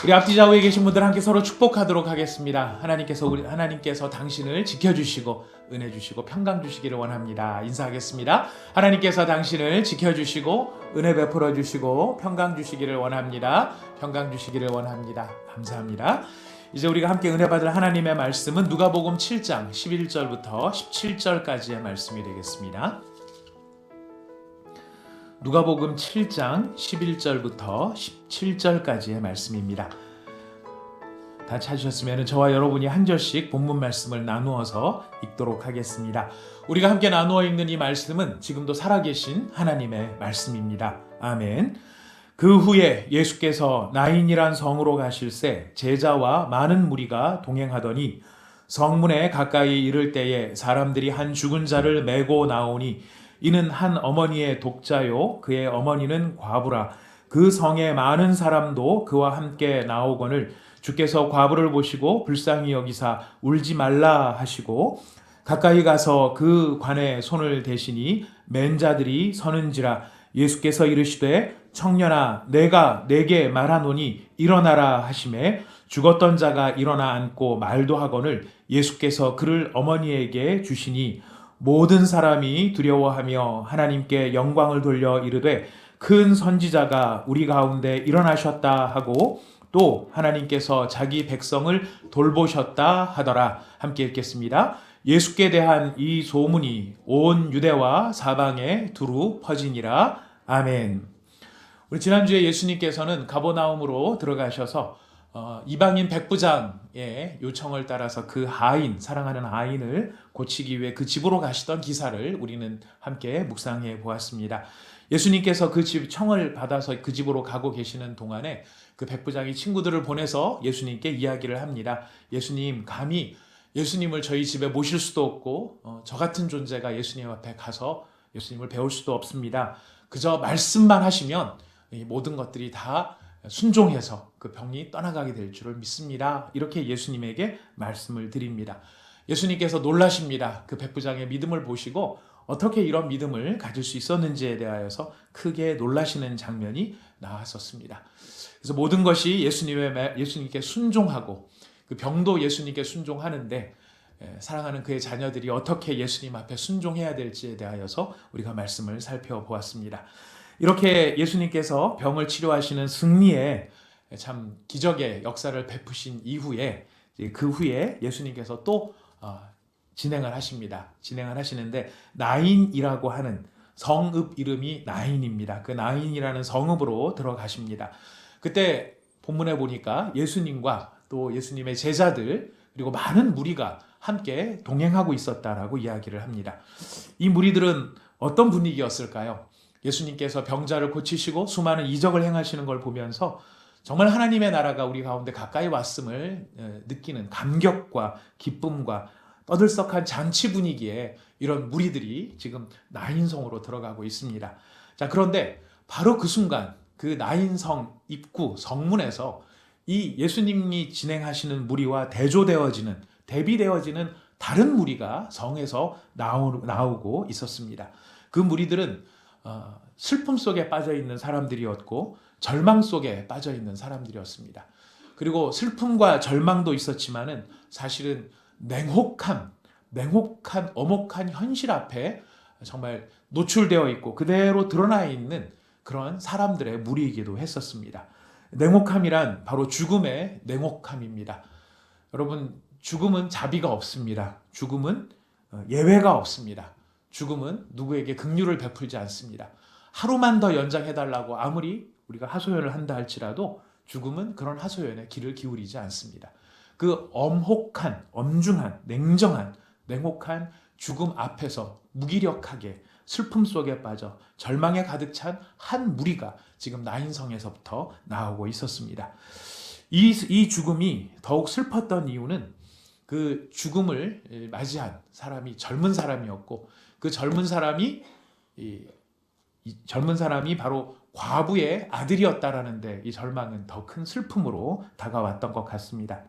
우리 앞뒤 좌우에 계신 분들 함께 서로 축복하도록 하겠습니다. 하나님께서 당신을 지켜주시고 은혜 주시고 평강 주시기를 원합니다. 인사하겠습니다. 하나님께서 당신을 지켜주시고 은혜 베풀어 주시고 평강 주시기를 원합니다. 평강 주시기를 원합니다. 감사합니다. 이제 우리가 함께 은혜 받을 하나님의 말씀은 누가복음 7장 11절부터 17절까지의 말씀이 되겠습니다. 누가복음 7장 11절부터 17절까지의 말씀입니다. 다 찾으셨으면 저와 여러분이 한 절씩 본문 말씀을 나누어서 읽도록 하겠습니다. 우리가 함께 나누어 읽는 이 말씀은 지금도 살아계신 하나님의 말씀입니다. 아멘. 그 후에 예수께서 나인이란 성으로 가실새 제자와 많은 무리가 동행하더니 성문에 가까이 이를 때에 사람들이 한 죽은 자를 메고 나오니 이는 한 어머니의 독자요 그의 어머니는 과부라. 그 성에 많은 사람도 그와 함께 나오거늘 주께서 과부를 보시고 불쌍히 여기사 울지 말라 하시고 가까이 가서 그 관에 손을 대시니 맨 자들이 서는지라. 예수께서 이르시되 청년아 내가 네게 말하노니 일어나라 하시매 죽었던 자가 일어나 앉고 말도 하거늘 예수께서 그를 어머니에게 주시니 모든 사람이 두려워하며 하나님께 영광을 돌려 이르되 큰 선지자가 우리 가운데 일어나셨다 하고 또 하나님께서 자기 백성을 돌보셨다 하더라. 함께 읽겠습니다. 예수께 대한 이 소문이 온 유대와 사방에 두루 퍼지니라. 아멘. 우리 지난주에 예수님께서는 가버나움으로 들어가셔서 이방인 백부장의 요청을 따라서 그 하인, 사랑하는 하인을 고치기 위해 그 집으로 가시던 기사를 우리는 함께 묵상해 보았습니다. 예수님께서 그 집 청을 받아서 그 집으로 가고 계시는 동안에 그 백부장이 친구들을 보내서 예수님께 이야기를 합니다. 예수님, 감히 예수님을 저희 집에 모실 수도 없고 저 같은 존재가 예수님 앞에 가서 예수님을 배울 수도 없습니다. 그저 말씀만 하시면 이 모든 것들이 다 순종해서 그 병이 떠나가게 될 줄을 믿습니다. 이렇게 예수님에게 말씀을 드립니다. 예수님께서 놀라십니다. 그 백부장의 믿음을 보시고 어떻게 이런 믿음을 가질 수 있었는지에 대하여서 크게 놀라시는 장면이 나왔었습니다. 그래서 모든 것이 예수님께 순종하고 그 병도 예수님께 순종하는데 사랑하는 그의 자녀들이 어떻게 예수님 앞에 순종해야 될지에 대하여서 우리가 말씀을 살펴보았습니다. 이렇게 예수님께서 병을 치료하시는 승리의 참 기적의 역사를 베푸신 이후에 그 후에 예수님께서 또 진행을 하십니다. 진행을 하시는데 나인이라고 하는 성읍 이름이 나인입니다. 그 나인이라는 성읍으로 들어가십니다. 그때 본문에 보니까 예수님과 또 예수님의 제자들 그리고 많은 무리가 함께 동행하고 있었다라고 이야기를 합니다. 이 무리들은 어떤 분위기였을까요? 예수님께서 병자를 고치시고 수많은 이적을 행하시는 걸 보면서 정말 하나님의 나라가 우리 가운데 가까이 왔음을 느끼는 감격과 기쁨과 떠들썩한 잔치 분위기에 이런 무리들이 지금 나인성으로 들어가고 있습니다. 자, 그런데 바로 그 순간 그 나인성 입구 성문에서 이 예수님이 진행하시는 무리와 대비되어지는 다른 무리가 성에서 나오고 있었습니다. 그 무리들은 슬픔 속에 빠져 있는 사람들이었고 절망 속에 빠져 있는 사람들이었습니다. 그리고 슬픔과 절망도 있었지만은 사실은 냉혹한 엄혹한 현실 앞에 정말 노출되어 있고 그대로 드러나 있는 그런 사람들의 무리이기도 했었습니다. 냉혹함이란 바로 죽음의 냉혹함입니다. 여러분, 죽음은 자비가 없습니다. 죽음은 예외가 없습니다. 죽음은 누구에게 긍휼을 베풀지 않습니다. 하루만 더 연장해달라고 아무리 우리가 하소연을 한다 할지라도 죽음은 그런 하소연에 귀를 기울이지 않습니다. 그 엄중한, 냉혹한 죽음 앞에서 무기력하게 슬픔 속에 빠져 절망에 가득 찬 한 무리가 지금 나인성에서부터 나오고 있었습니다. 이 죽음이 더욱 슬펐던 이유는 그 죽음을 맞이한 사람이 젊은 사람이었고 그 젊은 사람이 바로 과부의 아들이었다라는데 이 절망은 더 큰 슬픔으로 다가왔던 것 같습니다.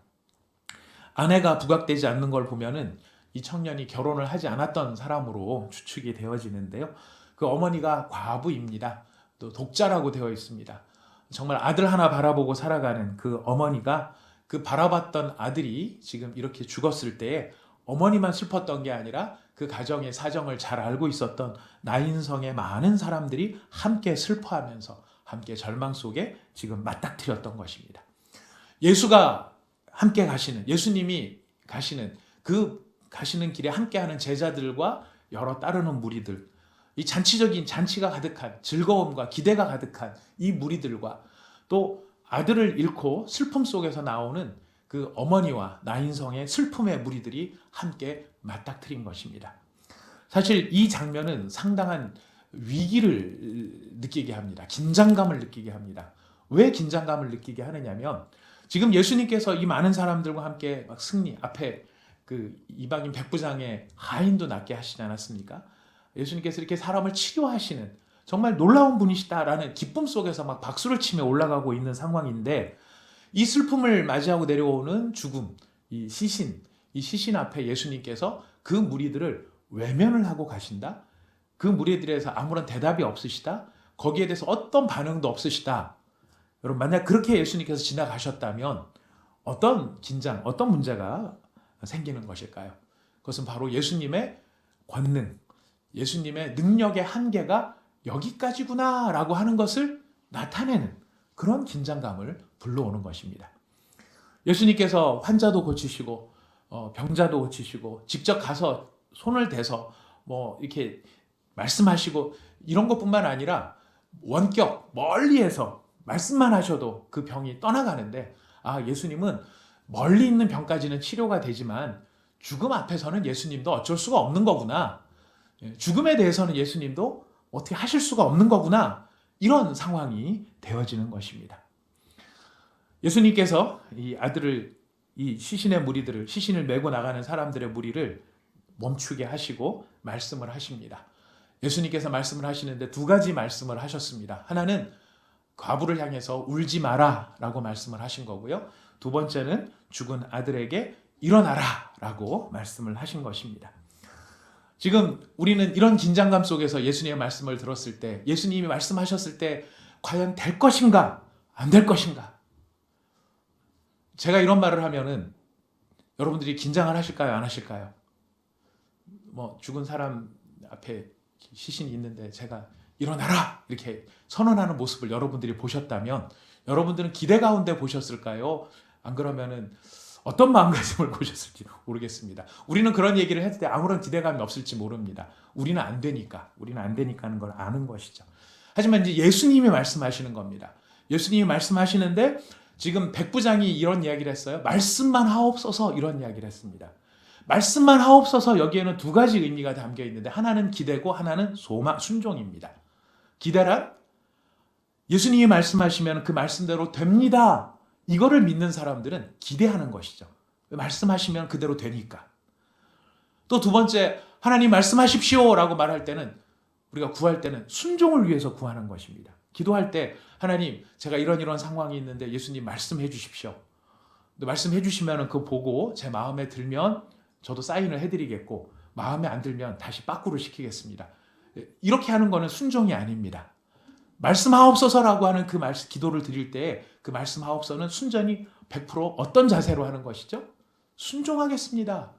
아내가 부각되지 않는 걸 보면은 이 청년이 결혼을 하지 않았던 사람으로 추측이 되어지는데요. 그 어머니가 과부입니다. 또 독자라고 되어 있습니다. 정말 아들 하나 바라보고 살아가는 그 어머니가 그 바라봤던 아들이 지금 이렇게 죽었을 때에 어머니만 슬펐던 게 아니라 그 가정의 사정을 잘 알고 있었던 나인성의 많은 사람들이 함께 슬퍼하면서 함께 절망 속에 지금 맞닥뜨렸던 것입니다. 예수가 함께 가시는, 예수님이 가시는 그 가시는 길에 함께하는 제자들과 여러 따르는 무리들, 이 잔치적인 잔치가 가득한 즐거움과 기대가 가득한 이 무리들과 또 아들을 잃고 슬픔 속에서 나오는 그 어머니와 나인성의 슬픔의 무리들이 함께 맞닥뜨린 것입니다. 사실 이 장면은 상당한 위기를 느끼게 합니다. 긴장감을 느끼게 합니다. 왜 긴장감을 느끼게 하느냐면 지금 예수님께서 이 많은 사람들과 함께 막 승리 앞에 그 이방인 백부장의 하인도 낫게 하시지 않았습니까? 예수님께서 이렇게 사람을 치료하시는 정말 놀라운 분이시다라는 기쁨 속에서 막 박수를 치며 올라가고 있는 상황인데 이 슬픔을 맞이하고 내려오는 죽음, 이 시신 앞에 예수님께서 그 무리들을 외면을 하고 가신다? 그 무리들에서 아무런 대답이 없으시다? 거기에 대해서 어떤 반응도 없으시다? 여러분 만약 그렇게 예수님께서 지나가셨다면 어떤 긴장, 어떤 문제가 생기는 것일까요? 그것은 바로 예수님의 권능, 예수님의 능력의 한계가 여기까지구나 라고 하는 것을 나타내는 그런 긴장감을 불러오는 것입니다. 예수님께서 환자도 고치시고 병자도 고치시고 직접 가서 손을 대서 뭐 이렇게 말씀하시고 이런 것뿐만 아니라 원격 멀리에서 말씀만 하셔도 그 병이 떠나가는데 예수님은 멀리 있는 병까지는 치료가 되지만 죽음 앞에서는 예수님도 어쩔 수가 없는 거구나. 죽음에 대해서는 예수님도 어떻게 하실 수가 없는 거구나. 이런 상황이 되어지는 것입니다. 예수님께서 이 아들을 이 시신의 무리들을 시신을 메고 나가는 사람들의 무리를 멈추게 하시고 말씀을 하십니다. 예수님께서 말씀을 하시는데 두 가지 말씀을 하셨습니다. 하나는 과부를 향해서 울지 마라 라고 말씀을 하신 거고요. 두 번째는 죽은 아들에게 일어나라 라고 말씀을 하신 것입니다. 지금 우리는 이런 긴장감 속에서 예수님의 말씀을 들었을 때 예수님이 말씀하셨을 때 과연 될 것인가 안 될 것인가 제가 이런 말을 하면은 여러분들이 긴장을 하실까요 안 하실까요? 뭐 죽은 사람 앞에 시신이 있는데 제가 일어나라 이렇게 선언하는 모습을 여러분들이 보셨다면 여러분들은 기대 가운데 보셨을까요? 안 그러면은 어떤 마음가짐을 보셨을지 모르겠습니다. 우리는 그런 얘기를 했을 때 아무런 기대감이 없을지 모릅니다. 우리는 안 되니까는 걸 아는 것이죠. 하지만 이제 예수님이 말씀하시는 겁니다. 예수님이 말씀하시는데 지금 백부장이 이런 이야기를 했어요. 말씀만 하옵소서 이런 이야기를 했습니다. 말씀만 하옵소서 여기에는 두 가지 의미가 담겨 있는데 하나는 기대고 하나는 소망, 순종입니다. 기대란 예수님이 말씀하시면 그 말씀대로 됩니다. 이거를 믿는 사람들은 기대하는 것이죠. 말씀하시면 그대로 되니까. 또 두 번째, 하나님 말씀하십시오 라고 말할 때는 우리가 구할 때는 순종을 위해서 구하는 것입니다. 기도할 때 하나님 제가 이런 상황이 있는데 예수님 말씀해 주십시오. 말씀해 주시면 그거 보고 제 마음에 들면 저도 사인을 해드리겠고 마음에 안 들면 다시 빠꾸를 시키겠습니다. 이렇게 하는 거는 순종이 아닙니다. 말씀하옵소서라고 하는 그 기도를 드릴 때 그 말씀하옵소서는 순전히 100% 어떤 자세로 하는 것이죠? 순종하겠습니다.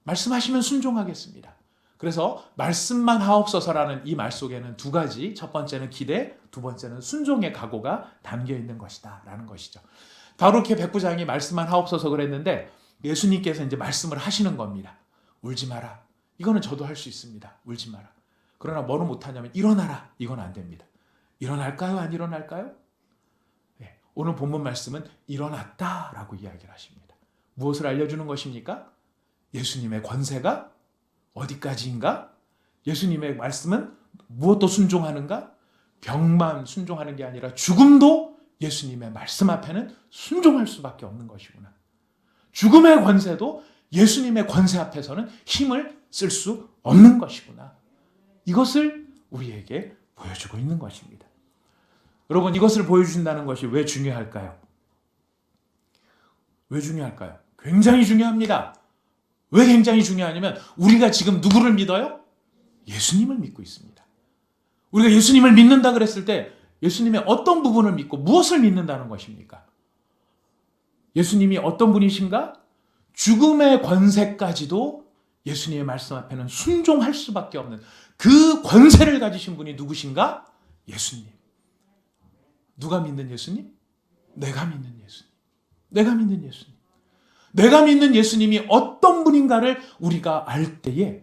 말씀하시면 순종하겠습니다. 그래서 말씀만 하옵소서라는 이 말 속에는 두 가지, 첫 번째는 기대, 두 번째는 순종의 각오가 담겨 있는 것이다 라는 것이죠. 바로 이렇게 백부장이 말씀만 하옵소서 그랬는데 예수님께서 이제 말씀을 하시는 겁니다. 울지 마라. 이거는 저도 할 수 있습니다. 울지 마라. 그러나 뭐는 못하냐면 일어나라. 이건 안 됩니다. 일어날까요? 안 일어날까요? 네, 오늘 본문 말씀은 일어났다라고 이야기를 하십니다. 무엇을 알려주는 것입니까? 예수님의 권세가 어디까지인가? 예수님의 말씀은 무엇도 순종하는가? 병만 순종하는 게 아니라 죽음도 예수님의 말씀 앞에는 순종할 수밖에 없는 것이구나. 죽음의 권세도 예수님의 권세 앞에서는 힘을 쓸 수 없는 것이구나. 이것을 우리에게 보여주고 있는 것입니다. 여러분 이것을 보여준다는 것이 왜 중요할까요? 왜 중요할까요? 굉장히 중요합니다. 왜 굉장히 중요하냐면 우리가 지금 누구를 믿어요? 예수님을 믿고 있습니다. 우리가 예수님을 믿는다 그랬을 때 예수님의 어떤 부분을 믿고 무엇을 믿는다는 것입니까? 예수님이 어떤 분이신가? 죽음의 권세까지도 예수님의 말씀 앞에는 순종할 수밖에 없는 그 권세를 가지신 분이 누구신가? 예수님. 누가 믿는 예수님? 내가 믿는 예수님. 내가 믿는 예수님. 내가 믿는 예수님이 어떤 분인가를 우리가 알 때에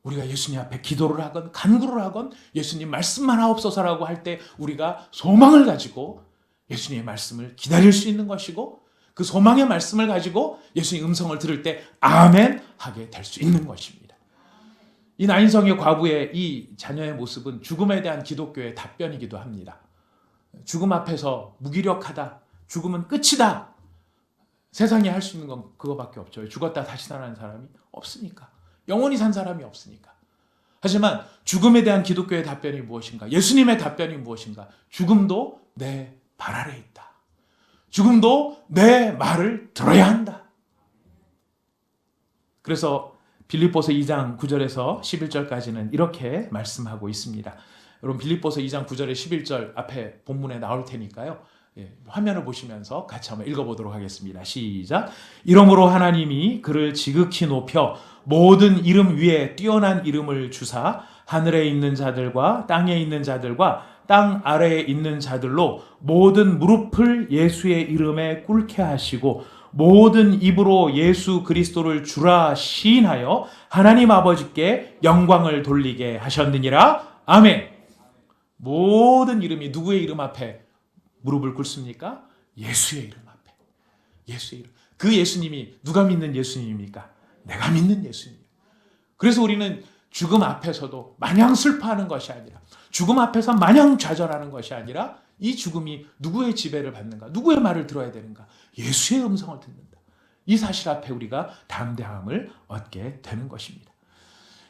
우리가 예수님 앞에 기도를 하건 간구를 하건 예수님 말씀만 하옵소서라고 할 때 우리가 소망을 가지고 예수님의 말씀을 기다릴 수 있는 것이고 그 소망의 말씀을 가지고 예수님의 음성을 들을 때 아멘 하게 될 수 있는 것입니다. 이 나인성의 과부의 이 자녀의 모습은 죽음에 대한 기독교의 답변이기도 합니다. 죽음 앞에서 무기력하다. 죽음은 끝이다. 세상에 할 수 있는 건 그거밖에 없죠. 죽었다 다시 살아나는 사람이 없으니까. 영원히 산 사람이 없으니까. 하지만 죽음에 대한 기독교의 답변이 무엇인가? 예수님의 답변이 무엇인가? 죽음도 내 발 아래 있다. 죽음도 내 말을 들어야 한다. 그래서 빌립보서 2장 9절에서 11절까지는 이렇게 말씀하고 있습니다. 여러분 빌립보서 2장 9절에 11절 앞에 본문에 나올 테니까요. 화면을 보시면서 같이 한번 읽어보도록 하겠습니다. 시작. 이러므로 하나님이 그를 지극히 높여 모든 이름 위에 뛰어난 이름을 주사 하늘에 있는 자들과 땅에 있는 자들과 땅 아래에 있는 자들로 모든 무릎을 예수의 이름에 꿇게 하시고 모든 입으로 예수 그리스도를 주라 시인하여 하나님 아버지께 영광을 돌리게 하셨느니라. 아멘. 모든 이름이 누구의 이름 앞에 무릎을 꿇습니까? 예수의 이름 앞에. 예수의 이름. 그 예수님이 누가 믿는 예수님입니까? 내가 믿는 예수님. 그래서 우리는 죽음 앞에서도 마냥 슬퍼하는 것이 아니라 죽음 앞에서 마냥 좌절하는 것이 아니라 이 죽음이 누구의 지배를 받는가? 누구의 말을 들어야 되는가? 예수의 음성을 듣는다. 이 사실 앞에 우리가 담대함을 얻게 되는 것입니다.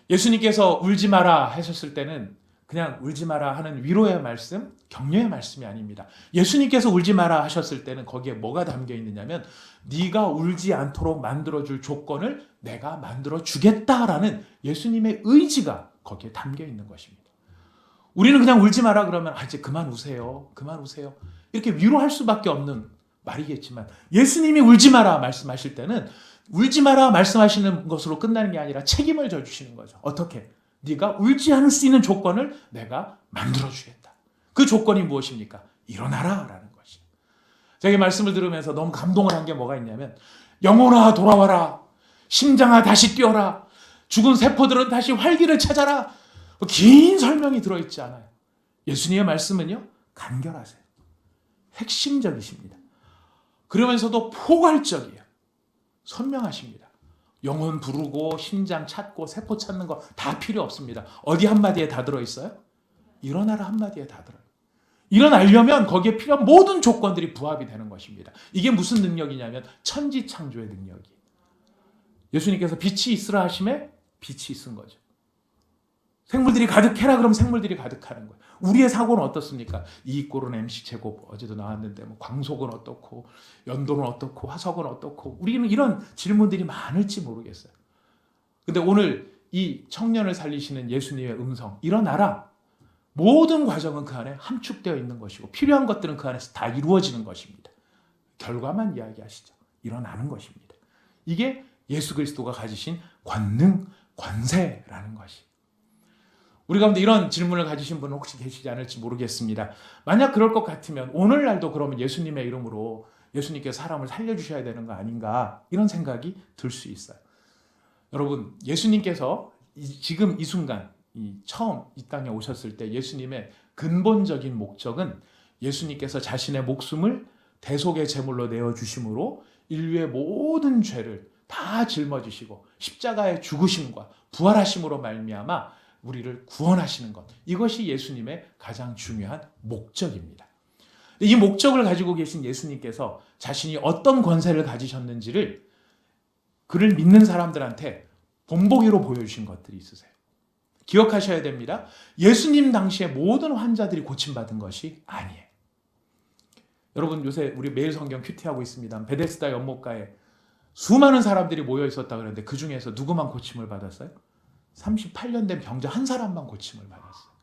예수님께서 울지 마라 하셨을 때는 그냥 울지 마라 하는 위로의 말씀, 격려의 말씀이 아닙니다. 예수님께서 울지 마라 하셨을 때는 거기에 뭐가 담겨 있느냐면 네가 울지 않도록 만들어줄 조건을 내가 만들어주겠다라는 예수님의 의지가 거기에 담겨 있는 것입니다. 우리는 그냥 울지 마라 그러면 이제 그만 우세요. 그만 우세요. 이렇게 위로할 수밖에 없는 말이겠지만 예수님이 울지 마라 말씀하실 때는 울지 마라 말씀하시는 것으로 끝나는 게 아니라 책임을 져주시는 거죠. 어떻게? 네가 울지 않을 수 있는 조건을 내가 만들어주겠다. 그 조건이 무엇입니까? 일어나라 라는 것이. 제가 이 말씀을 들으면서 너무 감동을 한 게 뭐가 있냐면 영혼아 돌아와라. 심장아 다시 뛰어라. 죽은 세포들은 다시 활기를 찾아라. 긴 설명이 들어있지 않아요. 예수님의 말씀은요. 간결하세요. 핵심적이십니다. 그러면서도 포괄적이에요. 선명하십니다. 영혼 부르고 심장 찾고 세포 찾는 거 다 필요 없습니다. 어디 한마디에 다 들어있어요? 일어나라 한마디에 다 들어요. 일어나려면 거기에 필요한 모든 조건들이 부합이 되는 것입니다. 이게 무슨 능력이냐면 천지창조의 능력이에요. 예수님께서 빛이 있으라 하심에 빛이 있은 거죠. 생물들이 가득해라 그럼 생물들이 가득하는 거예요. 우리의 사고는 어떻습니까? 이익골은 MC 제곱 어제도 나왔는데 뭐 광속은 어떻고 연도는 어떻고 화석은 어떻고 우리는 이런 질문들이 많을지 모르겠어요. 근데 오늘 이 청년을 살리시는 예수님의 음성 일어나라. 모든 과정은 그 안에 함축되어 있는 것이고 필요한 것들은 그 안에서 다 이루어지는 것입니다. 결과만 이야기하시죠. 일어나는 것입니다. 이게 예수 그리스도가 가지신 권능, 권세라는 것이. 우리 가운데 이런 질문을 가지신 분은 혹시 계시지 않을지 모르겠습니다. 만약 그럴 것 같으면 오늘날도 그러면 예수님의 이름으로 예수님께서 사람을 살려주셔야 되는 거 아닌가 이런 생각이 들 수 있어요. 여러분 예수님께서 지금 이 순간 처음 이 땅에 오셨을 때 예수님의 근본적인 목적은 예수님께서 자신의 목숨을 대속의 제물로 내어주심으로 인류의 모든 죄를 다 짊어지시고 십자가의 죽으심과 부활하심으로 말미암아 우리를 구원하시는 것. 이것이 예수님의 가장 중요한 목적입니다. 이 목적을 가지고 계신 예수님께서 자신이 어떤 권세를 가지셨는지를 그를 믿는 사람들한테 본보기로 보여주신 것들이 있으세요. 기억하셔야 됩니다. 예수님 당시에 모든 환자들이 고침받은 것이 아니에요. 여러분 요새 우리 매일 성경 큐티하고 있습니다. 베데스다 연못가에 수많은 사람들이 모여 있었다 그러는데 그 중에서 누구만 고침을 받았어요? 38년 된 병자 한 사람만 고침을 받았어요.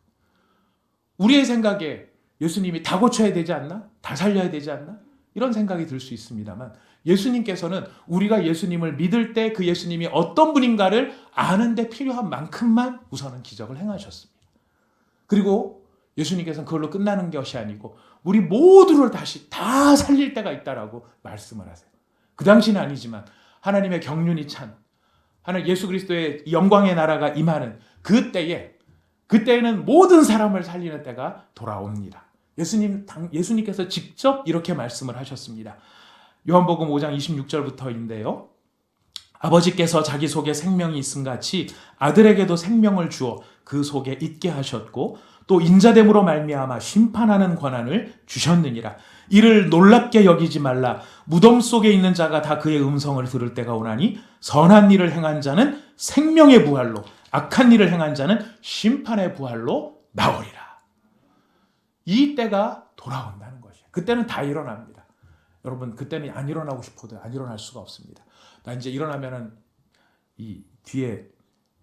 우리의 생각에 예수님이 다 고쳐야 되지 않나? 다 살려야 되지 않나? 이런 생각이 들 수 있습니다만 예수님께서는 우리가 예수님을 믿을 때 그 예수님이 어떤 분인가를 아는데 필요한 만큼만 우선은 기적을 행하셨습니다. 그리고 예수님께서는 그걸로 끝나는 것이 아니고 우리 모두를 다시 다 살릴 때가 있다라고 말씀을 하세요. 그 당시는 아니지만 하나님의 경륜이 찬 하나님 예수 그리스도의 영광의 나라가 임하는 그때에는 모든 사람을 살리는 때가 돌아옵니다. 예수님께서 직접 이렇게 말씀을 하셨습니다. 요한복음 5장 26절부터인데요. 아버지께서 자기 속에 생명이 있음 같이 아들에게도 생명을 주어 그 속에 있게 하셨고 또 인자됨으로 말미암아 심판하는 권한을 주셨느니라. 이를 놀랍게 여기지 말라. 무덤 속에 있는 자가 다 그의 음성을 들을 때가 오나니 선한 일을 행한 자는 생명의 부활로 악한 일을 행한 자는 심판의 부활로 나오리라. 이 때가 돌아온다는 것이에요. 그때는 다 일어납니다. 여러분 그때는 안 일어나고 싶어도 안 일어날 수가 없습니다. 나 이제 일어나면은 이 뒤에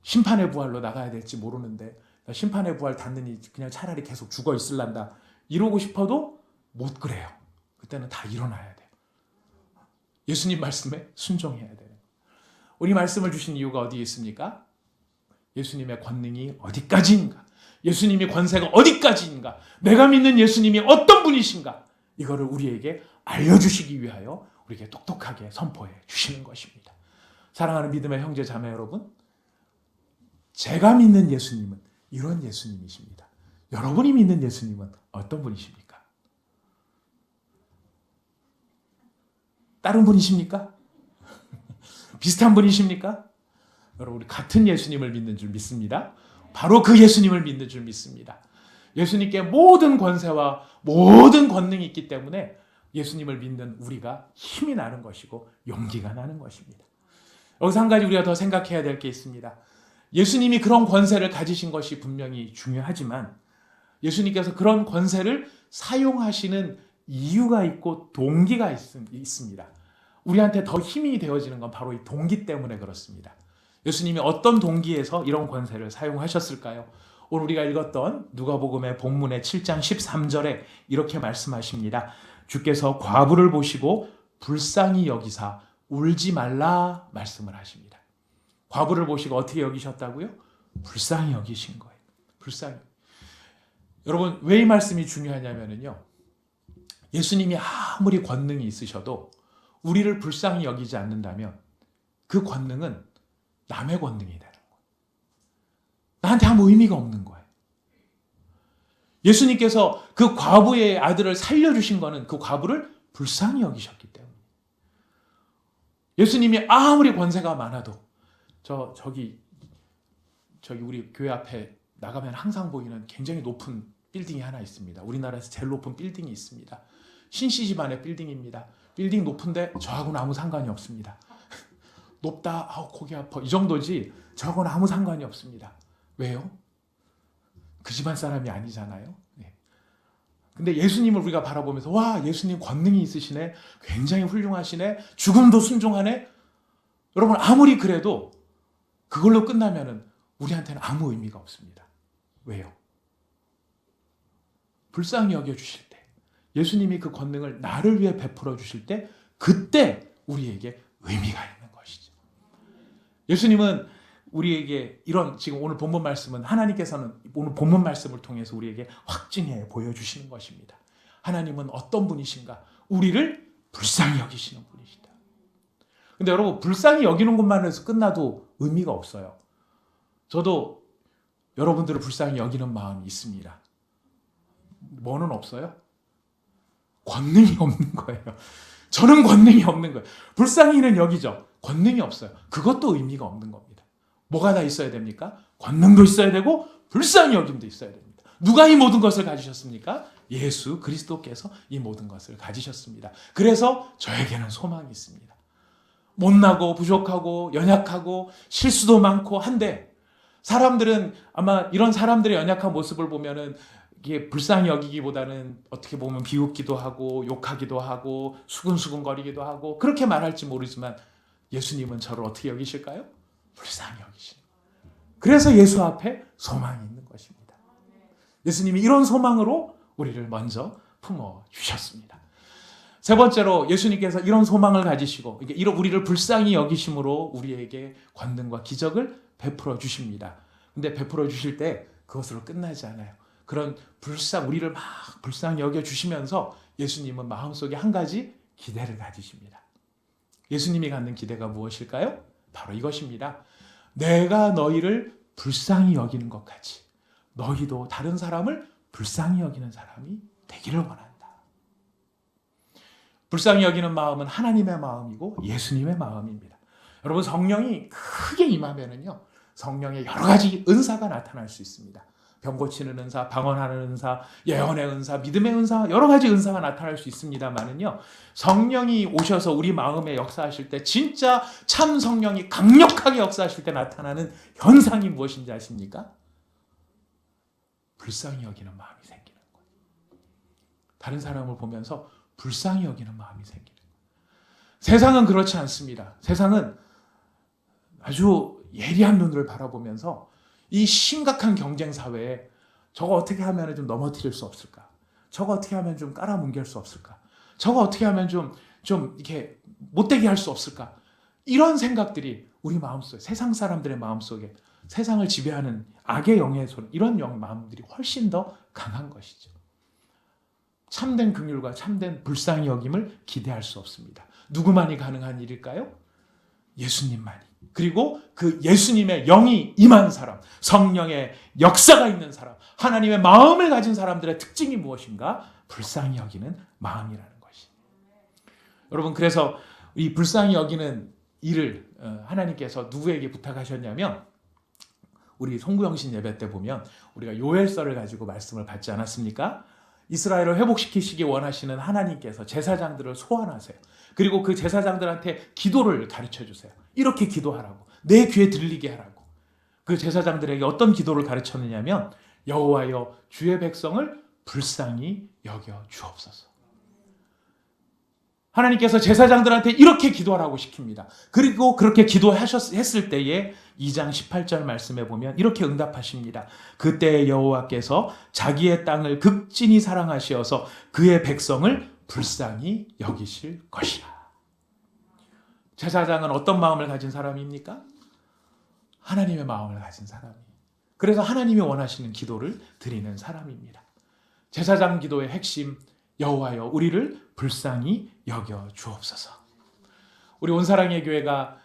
심판의 부활로 나가야 될지 모르는데 나 심판의 부활 닿느니 그냥 차라리 계속 죽어 있을란다 이러고 싶어도 못 그래요. 그때는 다 일어나야 돼요. 예수님 말씀에 순종해야 돼요. 우리 말씀을 주신 이유가 어디에 있습니까? 예수님의 권능이 어디까지인가? 예수님의 권세가 어디까지인가? 내가 믿는 예수님이 어떤 분이신가? 이거를 우리에게 알려주시기 위하여 우리에게 똑똑하게 선포해 주시는 것입니다. 사랑하는 믿음의 형제 자매 여러분, 제가 믿는 예수님은 이런 예수님이십니다. 여러분이 믿는 예수님은 어떤 분이십니까? 다른 분이십니까? 비슷한 분이십니까? 여러분 우리 같은 예수님을 믿는 줄 믿습니다. 바로 그 예수님을 믿는 줄 믿습니다. 예수님께 모든 권세와 모든 권능이 있기 때문에 예수님을 믿는 우리가 힘이 나는 것이고 용기가 나는 것입니다. 여기서 한 가지 우리가 더 생각해야 될 게 있습니다. 예수님이 그런 권세를 가지신 것이 분명히 중요하지만 예수님께서 그런 권세를 사용하시는 이유가 있고 동기가 있습니다. 우리한테 더 힘이 되어지는 건 바로 이 동기 때문에 그렇습니다. 예수님이 어떤 동기에서 이런 권세를 사용하셨을까요? 오늘 우리가 읽었던 누가복음의 본문의 7장 13절에 이렇게 말씀하십니다. 주께서 과부를 보시고 불쌍히 여기사 울지 말라 말씀을 하십니다. 과부를 보시고 어떻게 여기셨다고요? 불쌍히 여기신 거예요. 불쌍히. 여러분 왜 이 말씀이 중요하냐면요. 예수님이 아무리 권능이 있으셔도 우리를 불쌍히 여기지 않는다면 그 권능은 남의 권능이 되는 거예요. 나한테 아무 의미가 없는 거예요. 예수님께서 그 과부의 아들을 살려주신 거는 그 과부를 불쌍히 여기셨기 때문에. 예수님이 아무리 권세가 많아도 저기 우리 교회 앞에 나가면 항상 보이는 굉장히 높은 빌딩이 하나 있습니다. 우리나라에서 제일 높은 빌딩이 있습니다. 신씨 집안의 빌딩입니다. 빌딩 높은데 저하고는 아무 상관이 없습니다. 높다, 고기 아파 이 정도지 저하고는 아무 상관이 없습니다. 왜요? 그 집안 사람이 아니잖아요. 네. 근데 예수님을 우리가 바라보면서 와 예수님 권능이 있으시네, 굉장히 훌륭하시네, 죽음도 순종하네. 여러분 아무리 그래도 그걸로 끝나면은 우리한테는 아무 의미가 없습니다. 왜요? 불쌍히 여겨주실 때 예수님이 그 권능을 나를 위해 베풀어 주실 때 그때 우리에게 의미가 있는 것이죠. 예수님은 우리에게 이런 지금 오늘 본문 말씀은 하나님께서는 오늘 본문 말씀을 통해서 우리에게 확증해 보여주시는 것입니다. 하나님은 어떤 분이신가? 우리를 불쌍히 여기시는 분이시다. 근데 여러분 불쌍히 여기는 것만으로 끝나도 의미가 없어요. 저도 여러분들을 불쌍히 여기는 마음이 있습니다. 뭐는 없어요? 권능이 없는 거예요. 저는 권능이 없는 거예요. 불쌍히는 여기죠. 권능이 없어요. 그것도 의미가 없는 겁니다. 뭐가 다 있어야 됩니까? 권능도 있어야 되고 불쌍히 여김도 있어야 됩니다. 누가 이 모든 것을 가지셨습니까? 예수 그리스도께서 이 모든 것을 가지셨습니다. 그래서 저에게는 소망이 있습니다. 못나고 부족하고 연약하고 실수도 많고 한데 사람들은 아마 이런 사람들의 연약한 모습을 보면은 이게 불쌍히 여기기보다는 어떻게 보면 비웃기도 하고 욕하기도 하고 수근수근거리기도 하고 그렇게 말할지 모르지만 예수님은 저를 어떻게 여기실까요? 불쌍히 여기시는 거예요. 그래서 예수 앞에 소망이 있는 것입니다. 예수님이 이런 소망으로 우리를 먼저 품어주셨습니다. 세 번째로 예수님께서 이런 소망을 가지시고 이런 우리를 불쌍히 여기심으로 우리에게 권능과 기적을 베풀어 주십니다. 근데 베풀어 주실 때 그것으로 끝나지 않아요. 그런 우리를 막 불쌍히 여겨주시면서 예수님은 마음속에 한 가지 기대를 가지십니다. 예수님이 갖는 기대가 무엇일까요? 바로 이것입니다. 내가 너희를 불쌍히 여기는 것 같이 너희도 다른 사람을 불쌍히 여기는 사람이 되기를 원한다. 불쌍히 여기는 마음은 하나님의 마음이고 예수님의 마음입니다. 여러분, 성령이 크게 임하면은요, 성령의 여러 가지 은사가 나타날 수 있습니다. 병 고치는 은사, 방언하는 은사, 예언의 은사, 믿음의 은사, 여러 가지 은사가 나타날 수 있습니다만은요, 성령이 오셔서 우리 마음에 역사하실 때, 진짜 참 성령이 강력하게 역사하실 때 나타나는 현상이 무엇인지 아십니까? 불쌍히 여기는 마음이 생기는 거예요. 다른 사람을 보면서 불쌍히 여기는 마음이 생기는 거예요. 세상은 그렇지 않습니다. 세상은 아주 예리한 눈을 바라보면서 이 심각한 경쟁 사회에 저거 어떻게 하면 좀 넘어뜨릴 수 없을까? 저거 어떻게 하면 좀 깔아뭉갤 수 없을까? 저거 어떻게 하면 좀 이렇게 못되게 할 수 없을까? 이런 생각들이 우리 마음속에, 세상 사람들의 마음속에, 세상을 지배하는 악의 영의 손, 이런 마음들이 훨씬 더 강한 것이죠. 참된 긍휼과 참된 불쌍히 여김을 기대할 수 없습니다. 누구만이 가능한 일일까요? 예수님만이. 그리고 그 예수님의 영이 임한 사람, 성령의 역사가 있는 사람, 하나님의 마음을 가진 사람들의 특징이 무엇인가? 불쌍히 여기는 마음이라는 것이. 여러분, 그래서 이 불쌍히 여기는 일을 하나님께서 누구에게 부탁하셨냐면, 우리 송구영신 예배 때 보면 우리가 요엘서를 가지고 말씀을 받지 않았습니까? 이스라엘을 회복시키시기 원하시는 하나님께서 제사장들을 소환하세요. 그리고 그 제사장들한테 기도를 가르쳐 주세요. 이렇게 기도하라고, 내 귀에 들리게 하라고. 그 제사장들에게 어떤 기도를 가르쳤느냐면, 여호와여 주의 백성을 불쌍히 여겨 주옵소서. 하나님께서 제사장들한테 이렇게 기도하라고 시킵니다. 그리고 그렇게 기도했을 때에 2장 18절 말씀에 보면 이렇게 응답하십니다. 그때 여호와께서 자기의 땅을 극진히 사랑하시어서 그의 백성을 불쌍히 여기실 것이라. 제사장은 어떤 마음을 가진 사람입니까? 하나님의 마음을 가진 사람이에요. 그래서 하나님이 원하시는 기도를 드리는 사람입니다. 제사장 기도의 핵심, 여호와여 우리를 불쌍히 여겨 주옵소서. 우리 온사랑의 교회가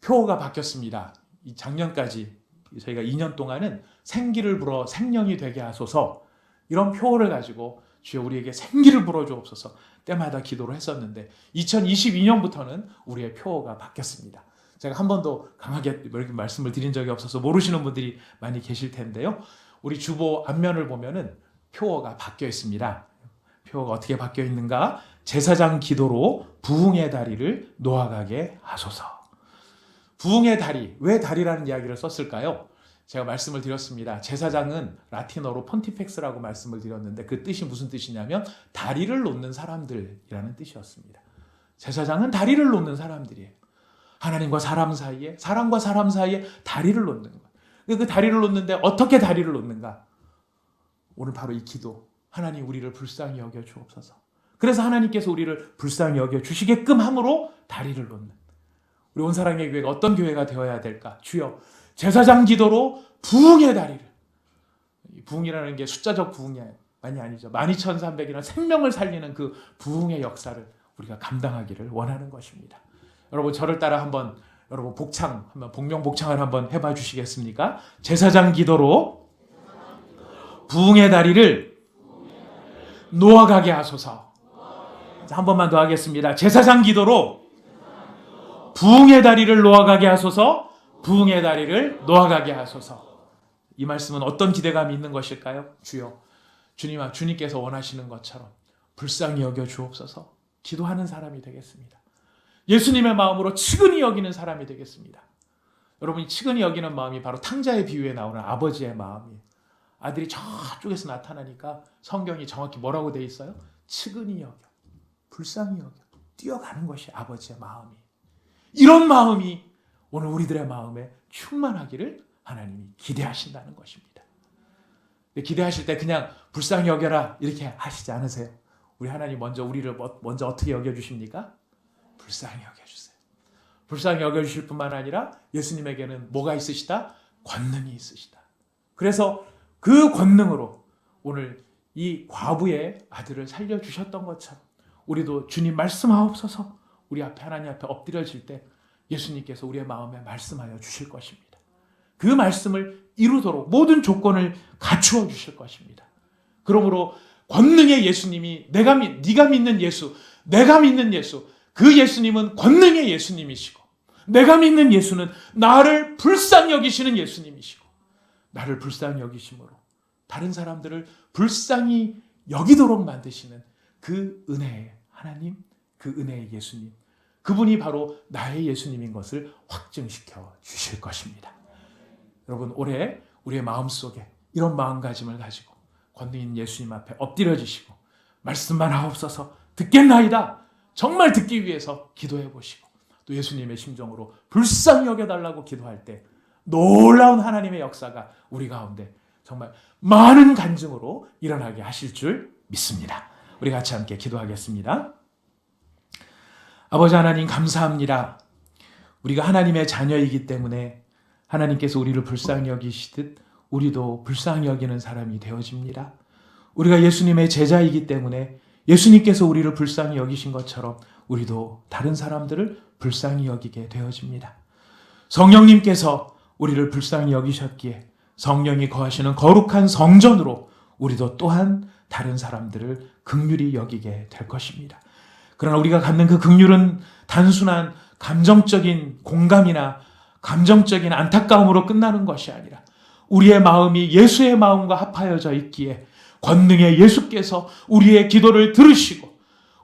표어가 바뀌었습니다. 이 작년까지 저희가 2년 동안은 생기를 불어 생명이 되게 하소서, 이런 표어를 가지고 주여 우리에게 생기를 불어 주옵소서 때마다 기도를 했었는데, 2022년부터는 우리의 표어가 바뀌었습니다. 제가 한 번도 강하게 이렇게 말씀을 드린 적이 없어서 모르시는 분들이 많이 계실 텐데요. 우리 주보 앞면을 보면은 표어가 바뀌어 있습니다. 표어가 어떻게 바뀌어 있는가? 제사장 기도로 부흥의 다리를 놓아가게 하소서. 부흥의 다리, 왜 다리라는 이야기를 썼을까요? 제가 말씀을 드렸습니다. 제사장은 라틴어로 폰티펙스라고 말씀을 드렸는데, 그 뜻이 무슨 뜻이냐면 다리를 놓는 사람들이라는 뜻이었습니다. 제사장은 다리를 놓는 사람들이에요. 하나님과 사람 사이에, 사람과 사람 사이에 다리를 놓는 거예요. 그 다리를 놓는데 어떻게 다리를 놓는가? 오늘 바로 이 기도, 하나님 우리를 불쌍히 여겨 주옵소서. 그래서 하나님께서 우리를 불쌍히 여겨 주시게끔 함으로 다리를 놓는, 우리 온사랑의 교회가 어떤 교회가 되어야 될까? 주여 제사장 기도로 부흥의 다리를, 부흥이라는 게 숫자적 부흥이 아니죠. 12,300이라는 생명을 살리는 그 부흥의 역사를 우리가 감당하기를 원하는 것입니다. 여러분, 저를 따라 한번, 여러분 복명복창을 한번 해봐 주시겠습니까? 제사장 기도로 부흥의 다리를 놓아가게 하소서. 한 번만 더 하겠습니다. 제사장 기도로 부흥의 다리를 놓아가게 하소서. 부흥의 다리를 놓아가게 하소서. 이 말씀은 어떤 기대감이 있는 것일까요? 주여, 주님께서 원하시는 것처럼 불쌍히 여겨 주옵소서. 기도하는 사람이 되겠습니다. 예수님의 마음으로 측은히 여기는 사람이 되겠습니다. 여러분이 측은히 여기는 마음이 바로 탕자의 비유에 나오는 아버지의 마음이에요. 아들이 저쪽에서 나타나니까 성경이 정확히 뭐라고 돼 있어요? 측은히 여겨, 불쌍히 여겨, 뛰어가는 것이 아버지의 마음이에요. 이런 마음이 오늘 우리들의 마음에 충만하기를 하나님이 기대하신다는 것입니다. 근데 기도하실 때 그냥 불쌍히 여겨라 이렇게 하시지 않으세요. 우리 하나님 우리를 먼저 어떻게 여겨주십니까? 불쌍히 여겨주세요. 불쌍히 여겨주실 뿐만 아니라 예수님에게는 뭐가 있으시다? 권능이 있으시다. 그래서 그 권능으로 오늘 이 과부의 아들을 살려주셨던 것처럼 우리도 주님 말씀하옵소서 우리 앞에 하나님 앞에 엎드려질 때 예수님께서 우리의 마음에 말씀하여 주실 것입니다. 그 말씀을 이루도록 모든 조건을 갖추어 주실 것입니다. 그러므로 권능의 예수님이 네가 믿는 예수, 내가 믿는 예수, 그 예수님은 권능의 예수님이시고 내가 믿는 예수는 나를 불쌍히 여기시는 예수님이시고 나를 불쌍히 여기심으로 다른 사람들을 불쌍히 여기도록 만드시는 그 은혜의 하나님, 그 은혜의 예수님, 그분이 바로 나의 예수님인 것을 확증시켜 주실 것입니다. 여러분 올해 우리의 마음속에 이런 마음가짐을 가지고 권능인 예수님 앞에 엎드려지시고 말씀만 하옵소서 듣겠나이다 정말 듣기 위해서 기도해 보시고 또 예수님의 심정으로 불쌍히 여겨달라고 기도할 때 놀라운 하나님의 역사가 우리 가운데 정말 많은 간증으로 일어나게 하실 줄 믿습니다. 우리 같이 함께 기도하겠습니다. 아버지 하나님 감사합니다. 우리가 하나님의 자녀이기 때문에 하나님께서 우리를 불쌍히 여기시듯 우리도 불쌍히 여기는 사람이 되어집니다. 우리가 예수님의 제자이기 때문에 예수님께서 우리를 불쌍히 여기신 것처럼 우리도 다른 사람들을 불쌍히 여기게 되어집니다. 성령님께서 우리를 불쌍히 여기셨기에 성령이 거하시는 거룩한 성전으로 우리도 또한 다른 사람들을 긍휼히 여기게 될 것입니다. 그러나 우리가 갖는 그 긍휼은 단순한 감정적인 공감이나 감정적인 안타까움으로 끝나는 것이 아니라 우리의 마음이 예수의 마음과 합하여져 있기에 권능의 예수께서 우리의 기도를 들으시고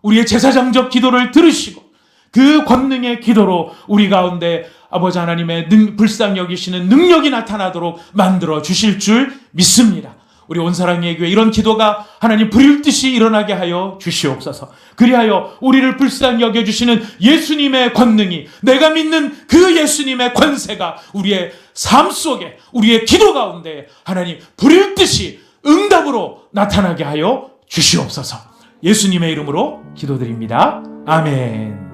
우리의 제사장적 기도를 들으시고 그 권능의 기도로 우리 가운데 아버지 하나님의 불쌍히 여기시는 능력이 나타나도록 만들어 주실 줄 믿습니다. 우리 온사랑의 교회 이런 기도가 하나님 불일 듯이 일어나게 하여 주시옵소서. 그리하여 우리를 불쌍히 여겨주시는 예수님의 권능이 내가 믿는 그 예수님의 권세가 우리의 삶 속에 우리의 기도 가운데 하나님 불일 듯이 응답으로 나타나게 하여 주시옵소서. 예수님의 이름으로 기도드립니다. 아멘.